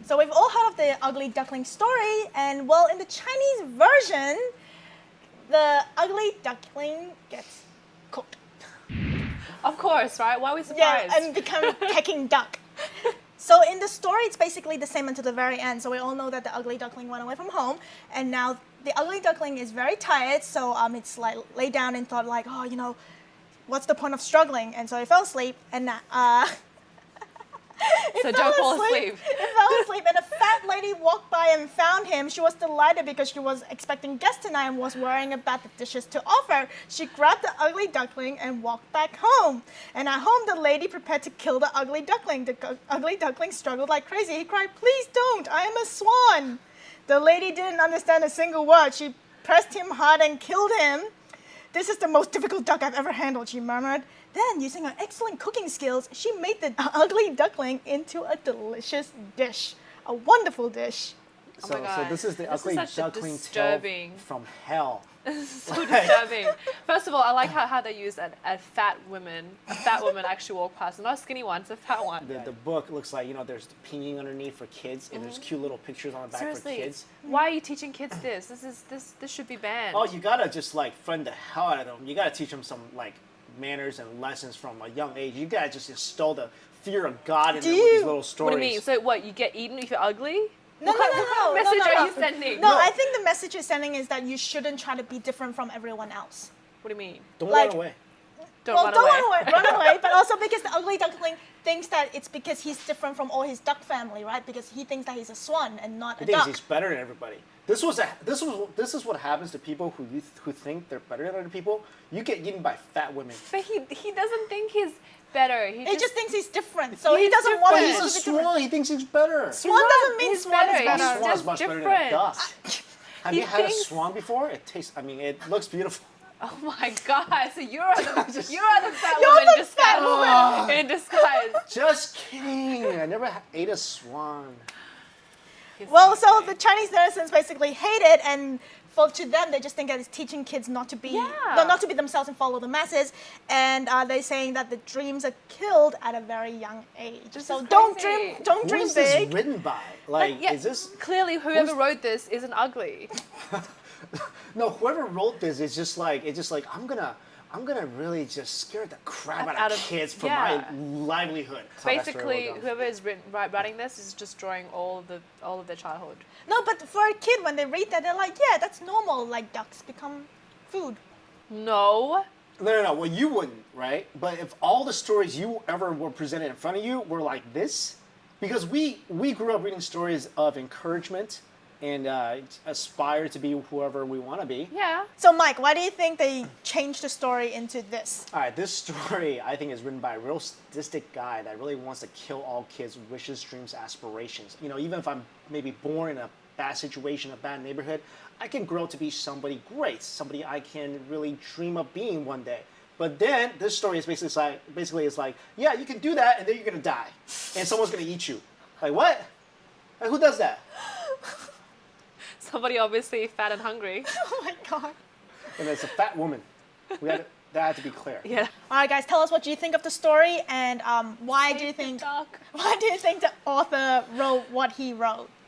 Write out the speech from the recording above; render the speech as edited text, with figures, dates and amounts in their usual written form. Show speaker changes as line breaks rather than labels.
So we've all heard of the Ugly Duckling story, and well, in the Chinese version, the Ugly Duckling gets cooked.
Of course, right? Why are we surprised?
Yeah, and become Peking duck. So in the story, it's basically the same until the very end. So we all know that the Ugly Duckling went away from home, and now the Ugly Duckling is very tired. So it's like lay down and thought like, oh, what's the point of struggling? And so he fell asleep, and
so don't fall asleep.
He fell asleep, and a fat lady walked by and found him. She was delighted because she was expecting guests tonight and was worrying about the dishes to offer. She grabbed the Ugly Duckling and walked back home. And at home, the lady prepared to kill the Ugly Duckling. The Ugly Duckling struggled like crazy. He cried, "Please don't, I am a swan." The lady didn't understand a single word. She pressed him hard and killed him. "This is the most difficult duck I've ever handled," she murmured. Then, using her excellent cooking skills, she made the Ugly Duckling into a delicious dish. A wonderful dish.
Oh my God.
So this is the Ugly Duckling tale from hell.
This is so disturbing. First of all, I like how they use a fat woman. A fat woman actually walk past. Not a skinny one, it's a fat one.
The book looks like, there's the peeing underneath for kids, and there's cute little pictures on the back
Seriously,
for kids.
why are you teaching kids this? This should be banned.
Oh, you gotta just friend the hell out of them. You gotta teach them some manners and lessons from a young age. You gotta just instill the fear of God in them with these little stories.
What do you mean? So what, you get eaten if you're ugly?
No,
what kind of message are you sending?
No, I think the message you're sending is that you shouldn't try to be different from everyone else.
What do you mean?
Don't run away.
Don't run away.
Run away, but also because the Ugly Duckling thinks that it's because he's different from all his duck family, right? Because he thinks that he's a swan and not a duck.
He thinks he's better than everybody. This is what happens to people who think they're better than other people. You get eaten by fat women.
But he doesn't think he's better.
He just thinks he's different, so he doesn't want to be different.
He's a swan. He thinks he's better.
Swan doesn't mean swan is better.
A swan is much better than a duck. Have you had a swan before? It looks beautiful.
Oh my God! So you're the fat woman in disguise.
Just kidding. I never ate a swan.
Well, so the Chinese netizens basically hate it, and to them, they just think that it's teaching kids not to be themselves and follow the masses. And they're saying that the dreams are killed at a very young age. So don't dream big.
Who is this written by? Is this
clearly whoever wrote this isn't ugly?
No, whoever wrote this is just like I'm gonna really just scare the crap out of kids for my livelihood.
Basically, whoever is writing this is just destroying all of their childhood.
No, but for a kid, when they read that, they're like, yeah, that's normal. Like ducks become food.
No.
No. Well, you wouldn't, right? But if all the stories you ever were presented in front of you were like this, because we grew up reading stories of encouragement and aspire to be whoever we want to be.
Yeah.
So, Mike, why do you think they changed the story into this?
All right, this story, I think, is written by a real sadistic guy that really wants to kill all kids' wishes, dreams, aspirations. Even if I'm maybe born in a bad situation, a bad neighborhood, I can grow to be somebody great, somebody I can really dream of being one day. But then, this story is basically like, yeah, you can do that, and then you're going to die. And someone's going to eat you. Like, what? Like, who does that?
Somebody obviously fat and hungry.
Oh my God.
And it's a fat woman. That had to be clear.
Yeah.
All right, guys, tell us what you think of the story, and why do you think the author wrote what he wrote?